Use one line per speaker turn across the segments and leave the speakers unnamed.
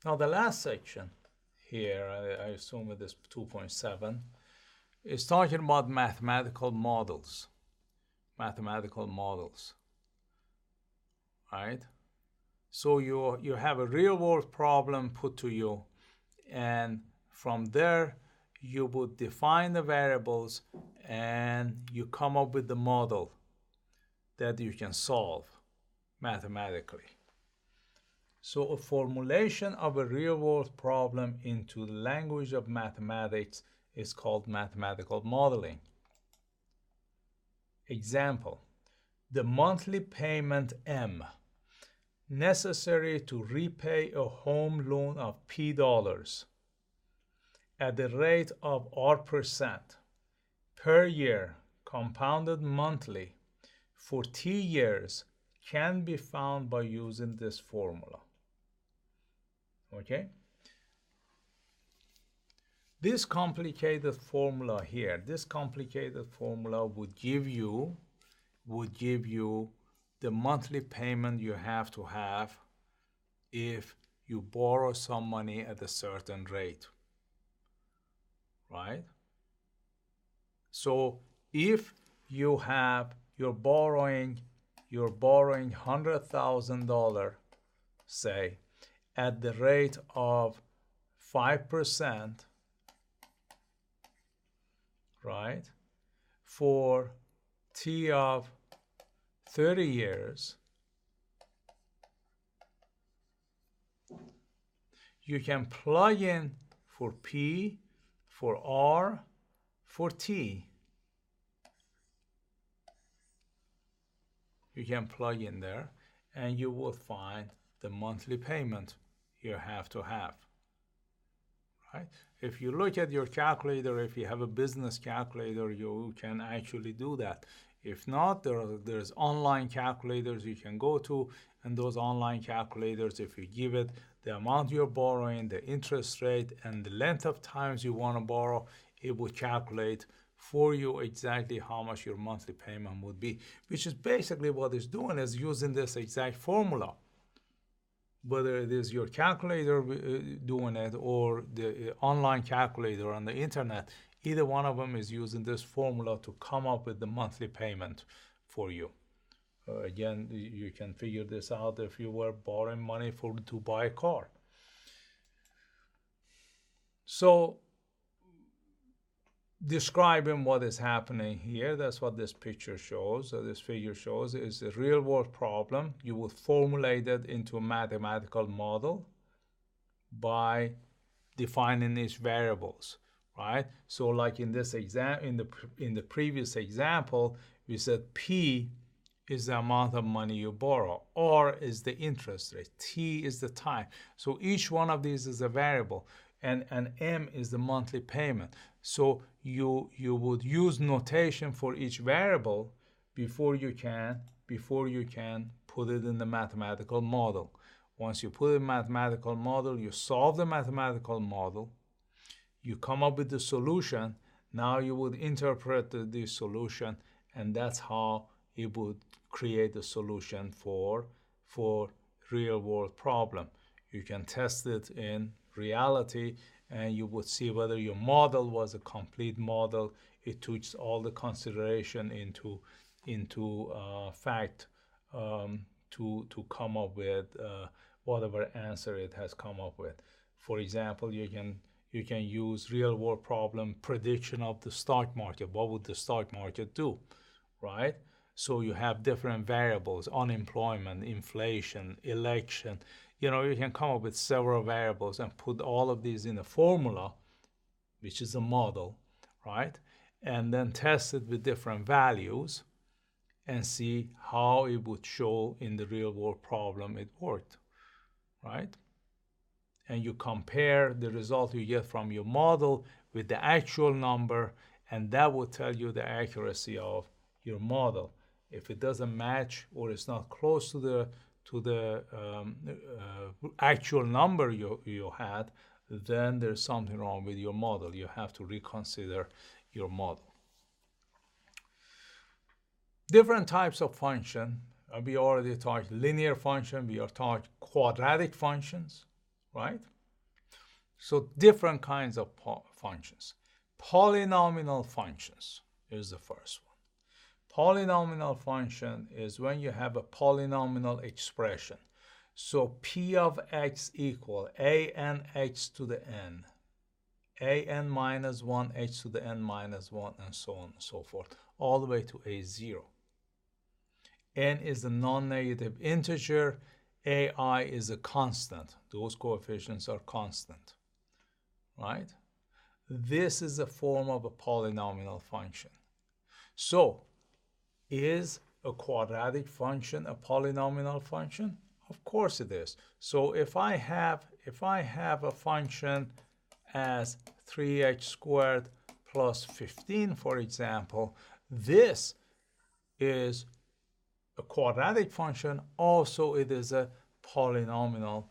Now the last section here, I assume it is 2.7, is talking about mathematical models. Mathematical models, right? So you have a real world problem put to you, and from there you would define the variables and you come up with the model that you can solve mathematically. So a formulation of a real world problem into the language of mathematics is called mathematical modeling. Example, the monthly payment M necessary to repay a home loan of P dollars at the rate of R% per year compounded monthly for T years can be found by using this formula. Okay? This complicated formula here, this complicated formula would give you the monthly payment you have to have if you borrow some money at a certain rate, right? So if you're borrowing $100,000, say, at the rate of 5%, right, for T of 30 years, you can plug in for P, for R, for T. You can plug in there and you will find the monthly payment you have to have, right? If you look at your calculator, if you have a business calculator, you can actually do that. If not, there's online calculators you can go to, and those online calculators, if you give it the amount you're borrowing, the interest rate, and the length of times you want to borrow, it will calculate for you exactly how much your monthly payment would be, which is basically what it's doing, is using this exact formula. Whether it is your calculator doing it or the online calculator on the internet, either one of them is using this formula to come up with the monthly payment for you. Again, you can figure this out if you were borrowing money to buy a car. So describing what is happening here, that's what this picture shows, or this figure shows, is a real world problem. You will formulate it into a mathematical model by defining its variables, right? So like in this example, in the previous example, we said P is the amount of money you borrow, R is the interest rate, T is the time. So each one of these is a variable, and M is the monthly payment. So you would use notation for each variable before you can put it in the mathematical model. Once you put it in the mathematical model, you solve the mathematical model, you come up with the solution. Now you would interpret the solution, and that's how it would create a solution for real world problem. You can test it in reality, and you would see whether your model was a complete model. It took all the consideration into fact to come up with whatever answer it has come up with. For example, you can use real world problem prediction of the stock market. What would the stock market do, right? So you have different variables: unemployment, inflation, election. You can come up with several variables and put all of these in a formula, which is a model, right? And then test it with different values and see how it would show in the real world problem it worked, right? And you compare the result you get from your model with the actual number, and that will tell you the accuracy of your model. If it doesn't match or it's not close to the actual number you had, then there's something wrong with your model. You have to reconsider your model. Different types of function. We already talked linear function. We are talking quadratic functions, right? So different kinds of functions. Polynomial functions is the first one. Polynomial function is when you have a polynomial expression. So p of x equal a n h to the n, a n minus 1 h to the n minus 1, and so on and so forth, all the way to a0. N is a non-negative integer, ai is a constant. Those coefficients are constant, right? This is a form of a polynomial function. So, is a quadratic function a polynomial function? Of course it is. So if I have a function as 3h squared plus 15, for example, this is a quadratic function. Also, it is a polynomial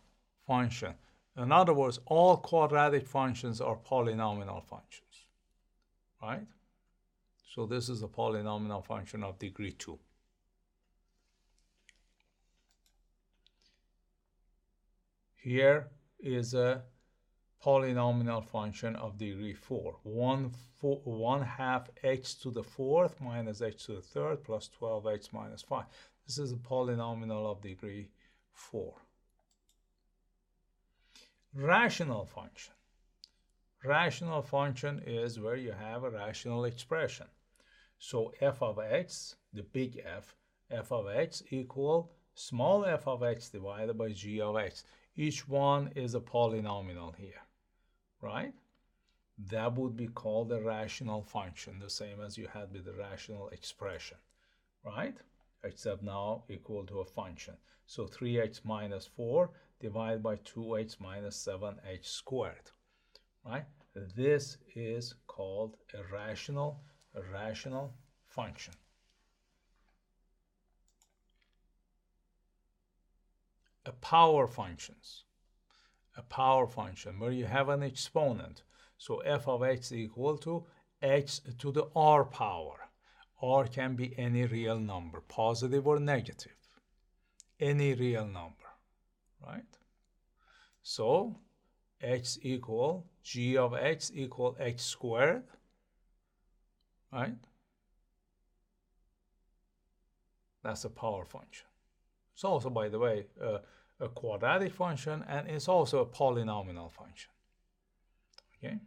function. In other words, all quadratic functions are polynomial functions, right? So this is a polynomial function of degree 2. Here is a polynomial function of degree 4. 1 half h to the 4th minus h to the 3rd plus 12h minus 5. This is a polynomial of degree 4. Rational function. Rational function is where you have a rational expression. So f of x, the big f of x equal small f of x divided by g of x. Each one is a polynomial here, right? That would be called a rational function, the same as you had with the rational expression, right? Except now equal to a function. So 3x minus 4 divided by 2x minus 7h squared, right? This is called a rational function. A power function where you have an exponent. So f of x equal to x to the r power. R can be any real number, positive or negative. Any real number, right? So x equal g of x equal x squared, right? That's a power function. It's also, by the way, a quadratic function, and it's also a polynomial function. Okay?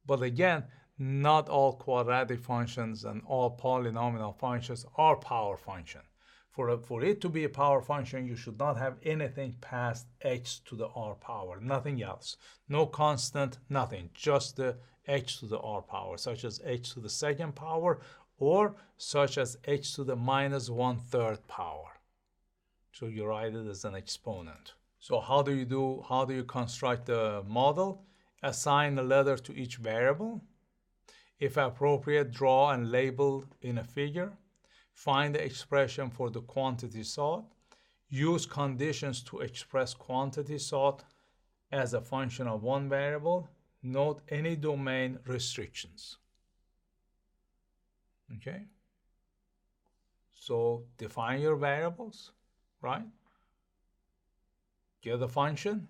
But again, not all quadratic functions and all polynomial functions are power function. For it to be a power function, you should not have anything past h to the r power, nothing else. No constant, nothing, just the h to the r power, such as h to the second power or such as h to the minus 1/3 power. So you write it as an exponent. So how do you construct the model? Assign a letter to each variable. If appropriate, draw and label in a figure. Find the expression for the quantity sought. Use conditions to express quantity sought as a function of one variable. Note any domain restrictions. Okay? So define your variables, right? Get a function,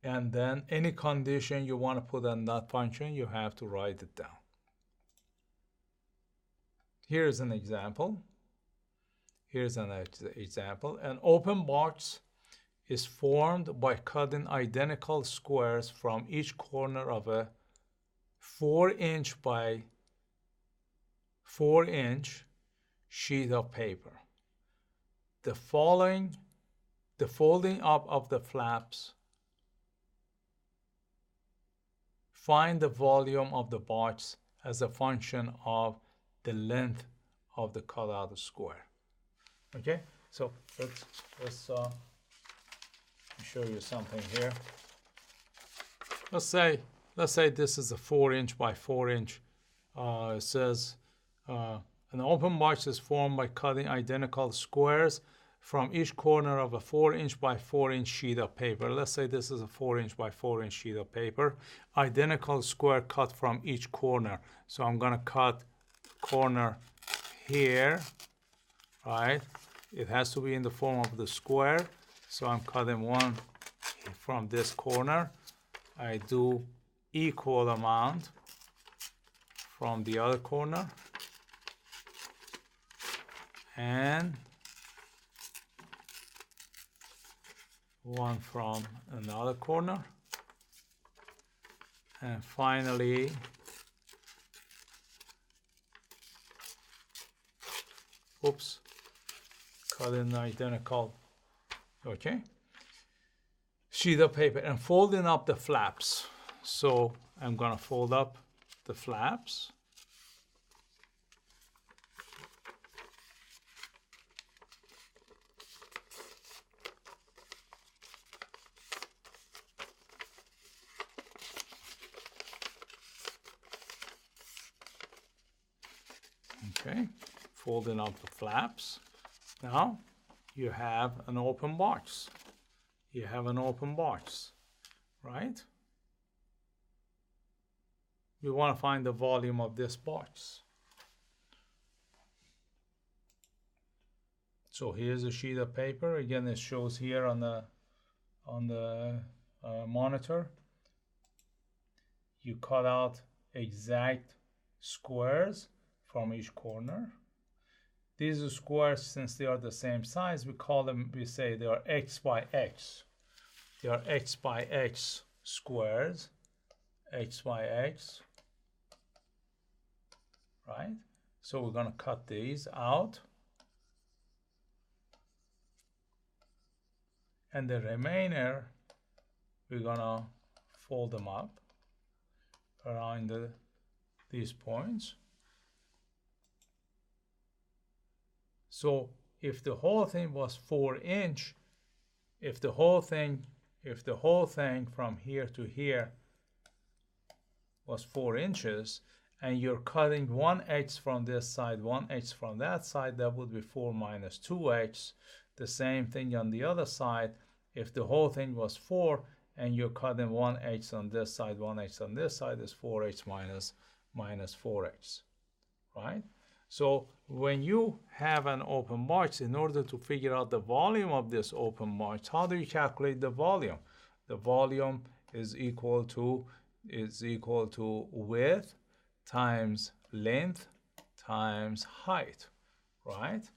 and then any condition you want to put on that function, you have to write it down. Here's an example. An open box is formed by cutting identical squares from each corner of a 4-inch by 4-inch sheet of paper. The folding up of the flaps. Find the volume of the box as a function of the length of the cutout square. Okay, so let's show you something here. Let's say this is a 4-inch by 4-inch. It says an open box is formed by cutting identical squares from each corner of a 4-inch by 4-inch sheet of paper. Let's say this is a 4-inch by 4-inch sheet of paper. Identical square cut from each corner. So I'm gonna cut corner here, right? It has to be in the form of the square. So I'm cutting one from this corner, I do equal amount from the other corner, and one from another corner, and finally cut in identical, okay, sheet of paper, and folding up the flaps. So I'm gonna fold up the flaps. Okay, folding up the flaps. Now you have an open box. You have an open box, right? We want to find the volume of this box. So here's a sheet of paper. Again, it shows here on the monitor. You cut out exact squares from each corner. These squares, since they are the same size, we call them, we say they are x by x. They are x by x squares, x by x, right? So we're gonna cut these out. And the remainder, we're gonna fold them up around these points. So if the whole thing was 4 inch, if the whole thing from here to here was 4 inches, and you're cutting 1x from this side, 1x from that side, that would be 4 minus 2x. The same thing on the other side. If the whole thing was 4 and you're cutting 1x on this side, 1x on this side, is 4x minus 4x, right? So when you have an open box, in order to figure out the volume of this open box, how do you calculate the volume? The volume is equal to width times length times height, right?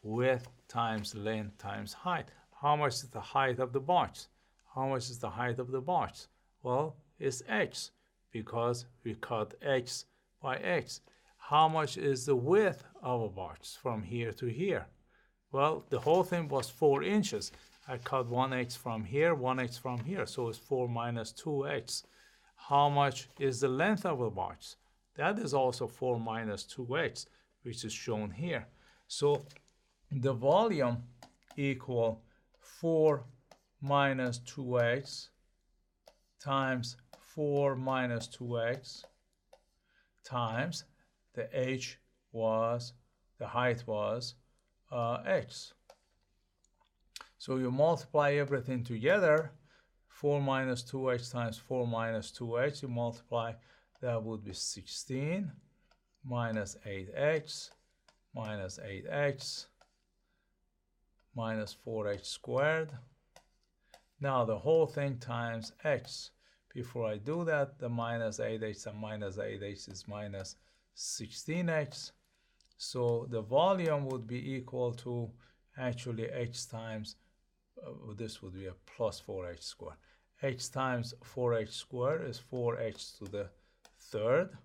Width times length times height. How much is the height of the box? How much is the height of the box? Well, it's x, because we cut x by x. How much is the width of a box from here to here? Well, the whole thing was 4 inches. I cut 1x from here, 1x from here, so it's 4 minus 2x. How much is the length of a box? That is also 4 minus 2x, which is shown here. So the volume equal 4 minus 2x times 4 minus 2x times the height was x. So you multiply everything together, 4 minus 2x times 4 minus 2x, you multiply, that would be 16 minus 8x minus 8x minus 4x squared. Now the whole thing times x. Before I do that, the minus 8x and minus 8x is minus 16x. So the volume would be equal to actually x times, this would be a plus 4x squared. X times 4x squared is 4x to the third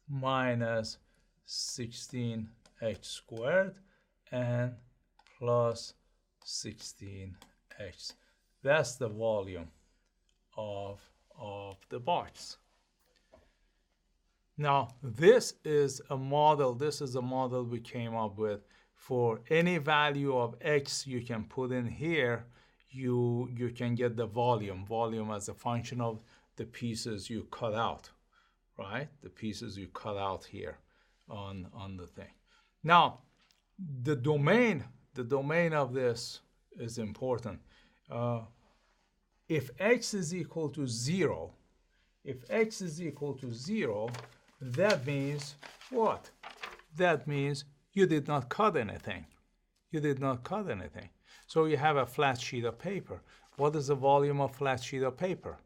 minus 16x squared and plus 16x. That's the volume of the box. Now, this is a model we came up with. For any value of x you can put in here, you can get the volume as a function of the pieces you cut out, right? The pieces you cut out here on the thing. Now, the domain of this is important. If x is equal to 0, that means what? That means you did not cut anything. You did not cut anything. So you have a flat sheet of paper. What is the volume of flat sheet of paper?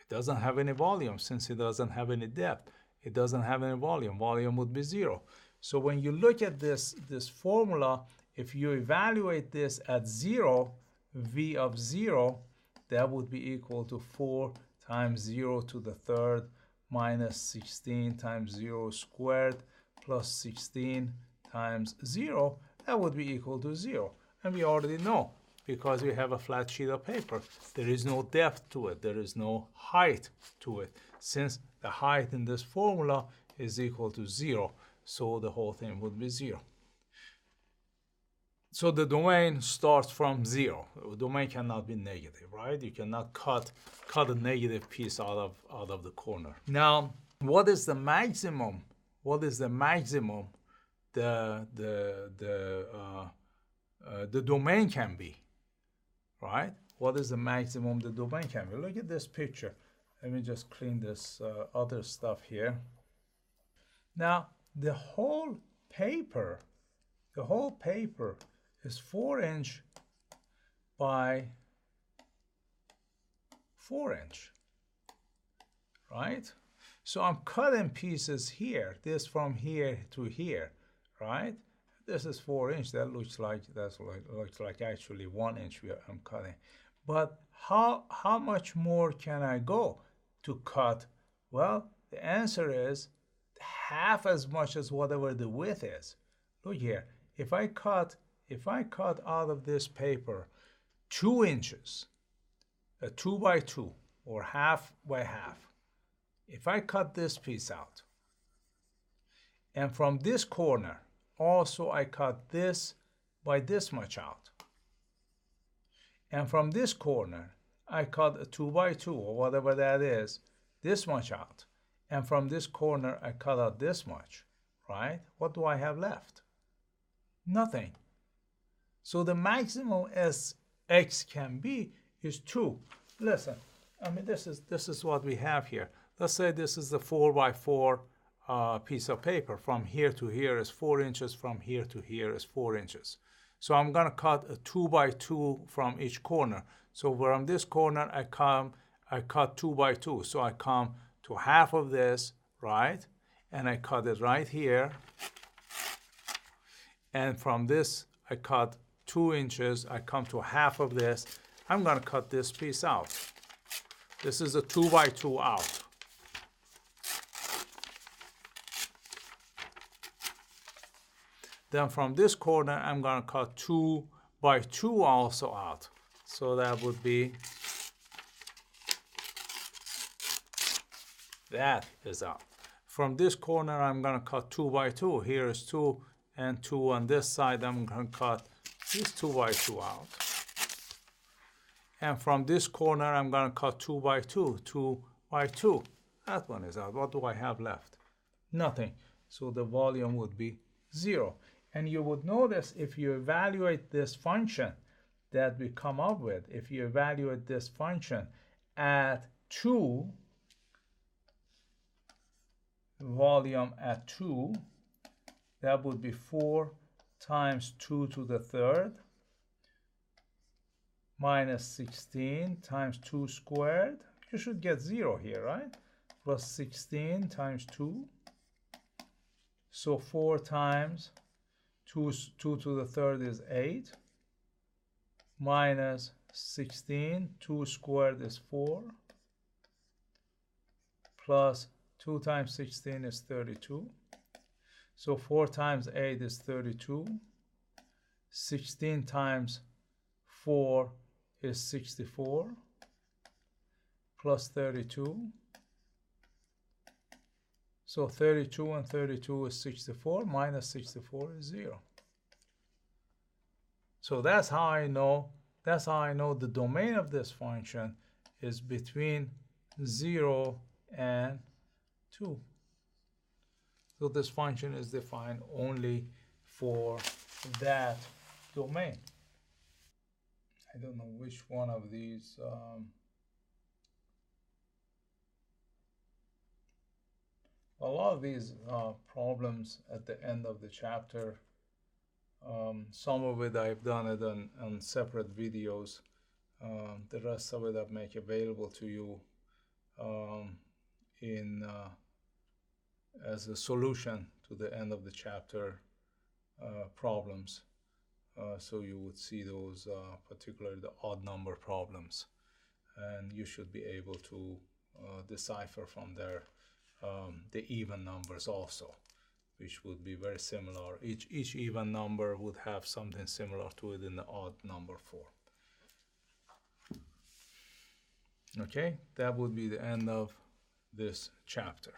It doesn't have any volume since it doesn't have any depth. It doesn't have any volume. Volume would be 0. So when you look at this formula, if you evaluate this at 0, V of 0, that would be equal to 4 times 0 to the third minus 16 times 0 squared plus 16 times 0. That would be equal to 0. And we already know, because we have a flat sheet of paper, there is no depth to it. There is no height to it, since the height in this formula is equal to 0. So the whole thing would be 0. So the domain starts from 0. The domain cannot be negative, right? You cannot cut a negative piece out of the corner. Now, what is the maximum? What is the maximum the domain can be, right? What is the maximum the domain can be? Look at this picture. Let me just clean this other stuff here. Now, the whole paper is 4 inch by 4 inch, right? So I'm cutting pieces here, this from here to here, right? This is 4 inch. That looks like actually 1 inch I'm cutting. But how much more can I go to cut? Well, the answer is half as much as whatever the width is. Look here. If I cut out of this paper 2 inches, a 2 by 2 or half by half, if I cut this piece out, and from this corner also I cut this by this much out, and from this corner I cut a 2 by 2 or whatever that is, this much out, and from this corner I cut out this much, right? What do I have left? Nothing. So the maximum as x can be is 2. Listen, I mean, this is what we have here. Let's say this is the 4 by 4 piece of paper. From here to here is 4 inches. From here to here is 4 inches. So I'm going to cut a 2 by 2 from each corner. So from this corner, I cut 2 by 2. So I come to half of this, right? And I cut it right here. And from this, I cut 2 inches. I come to half of this. I'm going to cut this piece out. This is a 2 by 2 out. Then from this corner, I'm going to cut 2 by 2 also out. So that would be, that is out. From this corner, I'm going to cut 2 by 2. Here is 2 and 2 on this side. I'm going to cut this 2 by 2 out. And from this corner, I'm going to cut 2 by 2, 2 by 2. That one is out. What do I have left? Nothing. So the volume would be 0. And you would notice if you evaluate this function that we come up with, if you evaluate this function at 2, volume at 2, that would be 4 times 2 to the third minus 16 times 2 squared. You should get 0 here, right? Plus 16 times 2. So 4 times 2 to the third is 8. Minus 16, 2 squared is 4. Plus 2 times 16 is 32. So 4 times 8 is 32. 16 times 4 is 64. Plus 32. So 32 and 32 is 64. Minus 64 is 0. So that's how I know the domain of this function is between 0 and 2. So this function is defined only for that domain. I don't know which one of these a lot of these problems at the end of the chapter Some of it I've done it on separate videos. The rest of it I've make available to you in as a solution to the end of the chapter problems. So you would see those, particularly the odd number problems, and you should be able to decipher from there the even numbers also, which would be very similar. Each even number would have something similar to it in the odd number form. Okay, that would be the end of this chapter.